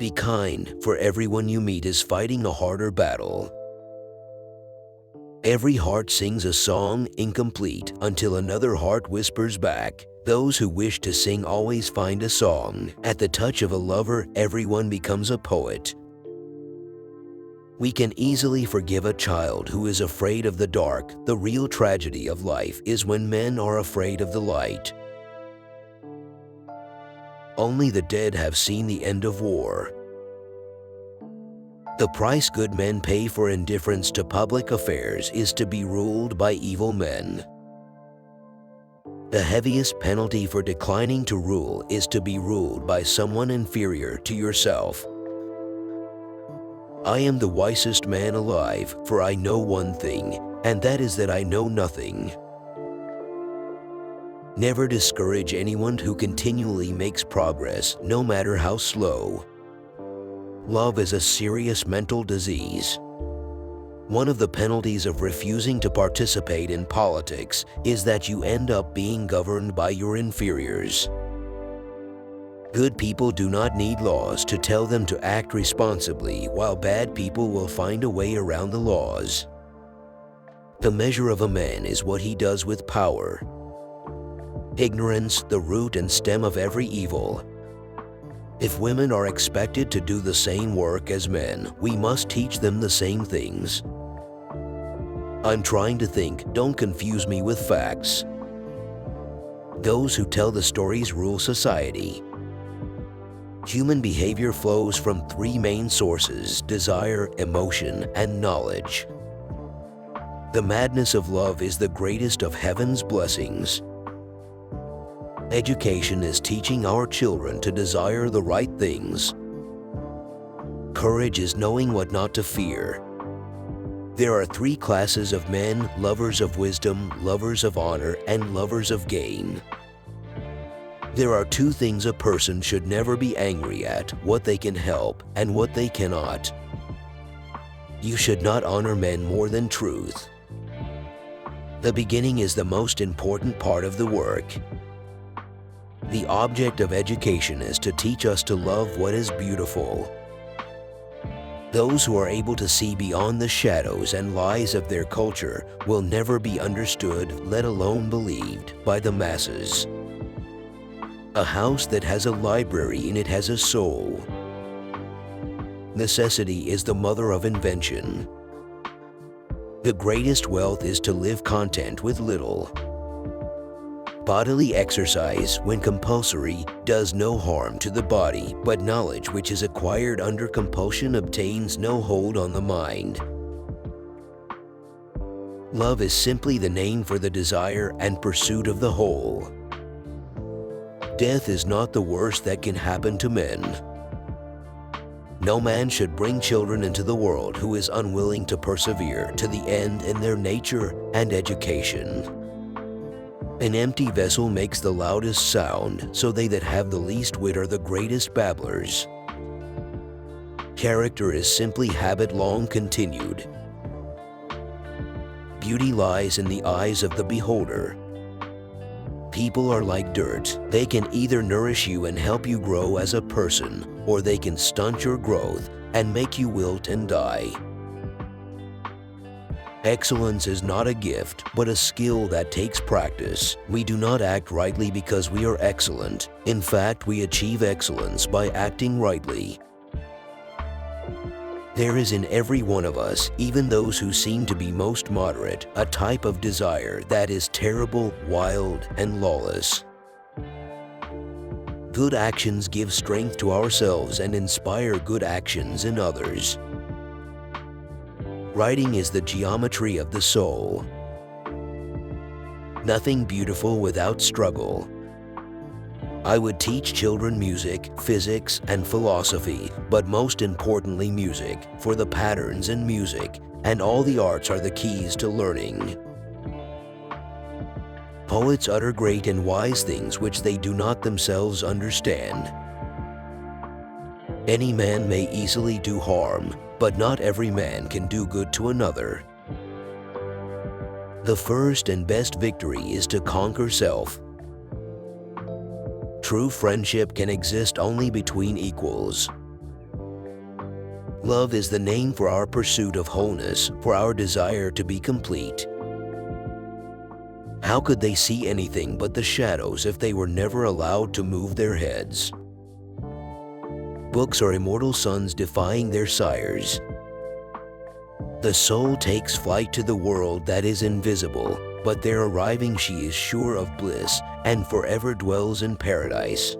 Be kind, for everyone you meet is fighting a harder battle. Every heart sings a song incomplete until another heart whispers back. Those who wish to sing always find a song. At the touch of a lover, everyone becomes a poet. We can easily forgive a child who is afraid of the dark. The real tragedy of life is when men are afraid of the light. Only the dead have seen the end of war. The price good men pay for indifference to public affairs is to be ruled by evil men. The heaviest penalty for declining to rule is to be ruled by someone inferior to yourself. I am the wisest man alive, for I know one thing, and that is that I know nothing. Never discourage anyone who continually makes progress, no matter how slow. Love is a serious mental disease. One of the penalties of refusing to participate in politics is that you end up being governed by your inferiors. Good people do not need laws to tell them to act responsibly, while bad people will find a way around the laws. The measure of a man is what he does with power. Ignorance, the root and stem of every evil. If women are expected to do the same work as men, we must teach them the same things. I'm trying to think, don't confuse me with facts. Those who tell the stories rule society. Human behavior flows from three main sources: desire, emotion, and knowledge. The madness of love is the greatest of heaven's blessings. Education is teaching our children to desire the right things. Courage is knowing what not to fear. There are three classes of men: lovers of wisdom, lovers of honor, and lovers of gain. There are two things a person should never be angry at: what they can help and what they cannot. You should not honor men more than truth. The beginning is the most important part of the work. The object of education is to teach us to love what is beautiful. Those who are able to see beyond the shadows and lies of their culture will never be understood, let alone believed, by the masses. A house that has a library in it has a soul. Necessity is the mother of invention. The greatest wealth is to live content with little. Bodily exercise, when compulsory, does no harm to the body, but knowledge which is acquired under compulsion obtains no hold on the mind. Love is simply the name for the desire and pursuit of the whole. Death is not the worst that can happen to men. No man should bring children into the world who is unwilling to persevere to the end in their nature and education. An empty vessel makes the loudest sound, so they that have the least wit are the greatest babblers. Character is simply habit long continued. Beauty lies in the eyes of the beholder. People are like dirt. They can either nourish you and help you grow as a person, or they can stunt your growth and make you wilt and die. Excellence is not a gift, but a skill that takes practice. We do not act rightly because we are excellent. In fact, we achieve excellence by acting rightly. There is in every one of us, even those who seem to be most moderate, a type of desire that is terrible, wild, and lawless. Good actions give strength to ourselves and inspire good actions in others. Writing is the geometry of the soul. Nothing beautiful without struggle. I would teach children music, physics, and philosophy, but most importantly music, for the patterns in music and all the arts are the keys to learning. Poets utter great and wise things which they do not themselves understand. Any man may easily do harm, but not every man can do good to another. The first and best victory is to conquer self. True friendship can exist only between equals. Love is the name for our pursuit of wholeness, for our desire to be complete. How could they see anything but the shadows if they were never allowed to move their heads? Books are immortal sons defying their sires. The soul takes flight to the world that is invisible, but there arriving she is sure of bliss and forever dwells in paradise.